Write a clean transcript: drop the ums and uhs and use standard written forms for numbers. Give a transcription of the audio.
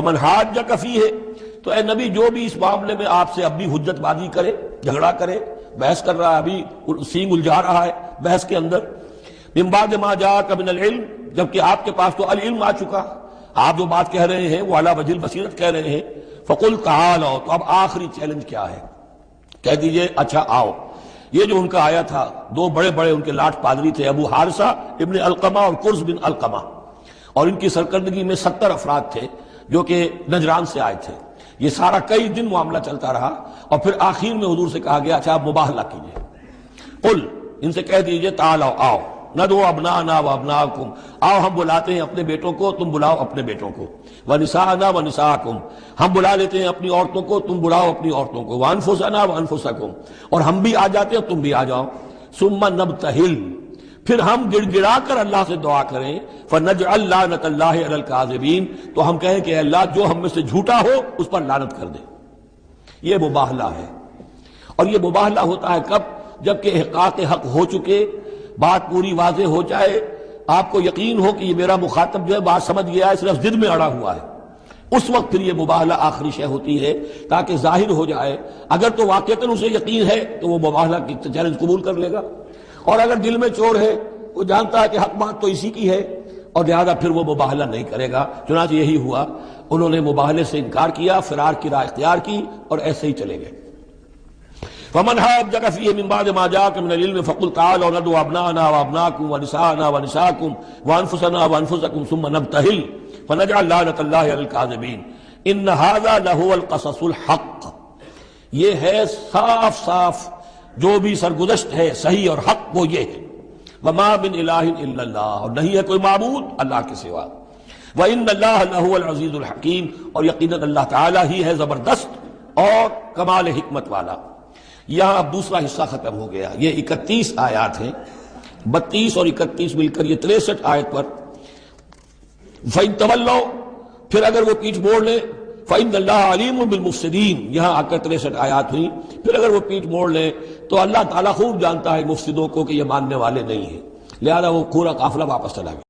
فمن حاجک فیہ، تو اے نبی جو بھی اس معاملے میں آپ سے اب بھی حجت بازی کرے، جھگڑا کرے، بحث کر رہا ہے، ابھی سینگ الجھا رہا ہے بحث کے اندر، من بعد ما جاءک من العلم، جبکہ آپ کے پاس تو العلم آ چکا، آپ جو بات کہہ رہے ہیں وہ علی وجہ البصیرت کہہ رہے ہیں، فقل تعالوا، تو اب آخری چیلنج کیا ہے؟ کہہ دیجئے اچھا آؤ۔ یہ جو ان کا آیا تھا، دو بڑے بڑے ان کے لاٹ پادری تھے، ابو حارثہ ابن علقمہ اور قرظ بن علقمہ، اور ان کی سرکردگی میں 70 افراد تھے جو کہ نجران سے آئے تھے۔ یہ سارا کئی دن معاملہ چلتا رہا، اور پھر آخر میں حضور سے کہا گیا اچھا آپ مباہلہ کیجئے، قل، ان سے کہہ دیجئے تعالوا، آؤ، ندعو ابناءنا وابناءکم، آؤ ہم بلاتے ہیں اپنے بیٹوں کو، تم بلاؤ اپنے بیٹوں کو، ونساءنا ونساءکم، ہم بلا لیتے ہیں اپنی عورتوں کو، تم بلاؤ اپنی عورتوں کو، وانفسنا وانفسکم، اور ہم بھی آ جاتے ہیں تم بھی آ جاؤ، ثم نبتہل، پھر ہم گڑ گڑا کر اللہ سے دعا کریں، فنجعل لعنت اللہ علی الکاذبین، تو ہم کہیں کہ اے اللہ جو ہم میں سے جھوٹا ہو اس پر لعنت کر دے۔ یہ مباہلہ ہے، اور یہ مباہلہ ہوتا ہے کب؟ جبکہ احقاق حق ہو چکے، بات پوری واضح ہو جائے، آپ کو یقین ہو کہ یہ میرا مخاطب جو ہے بات سمجھ گیا ہے، صرف ضد میں اڑا ہوا ہے، اس وقت پھر یہ مباہلہ آخری شے ہوتی ہے، تاکہ ظاہر ہو جائے۔ اگر تو واقعتاً اسے یقین ہے تو وہ مباہلہ کی چیلنج قبول کر لے گا، اور اگر دل میں چور ہے، وہ جانتا ہے کہ حق بات تو اسی کی ہے، اور لہذا پھر وہ مباہلہ نہیں کرے گا۔ چنانچہ یہی ہوا، انہوں نے مباہلے سے انکار کیا، فرار کی راہ اختیار کی، اور ایسے ہی چلے گئے۔ فمن حاجک فیہ من بعد ما جاءک من العلم فقل تعالوا ندعو ابناءنا وابناءکم ونساءنا ونساءکم وانفسنا وانفسکم ثم نبتہل فنجعل لعنت اللہ علی الکاذبین ان ھذا لہو القصص الحق، یہ ہے صاف صاف جو بھی سرگزشت ہے صحیح اور حق، وہ یہ ہے، وما من الہ الا اللہ، اور نہیں ہے کوئی معبود اللہ کے سوا، وان اللہ لہو العزیز الحکیم، اور یقیناً اللہ تعالی ہی ہے زبردست اور کمال حکمت والا۔ یہاں اب دوسرا حصہ ختم ہو گیا، یہ 31 آیات ہیں، 32 اور 31 مل کر یہ 63 آیت پر۔ فَإِن تَوَلَّوْا، پھر اگر وہ پیٹھ موڑ لیں، فَإِنَّ اللَّهَ عَلِيمٌ بِالْمُفْسِدِينَ، یہاں آ کر 63 آیات ہوئی، پھر اگر وہ پیٹھ موڑ لیں تو اللہ تعالیٰ خوب جانتا ہے مفسدوں کو کہ یہ ماننے والے نہیں ہیں، لہذا وہ پورا قافلہ واپس چلا گیا۔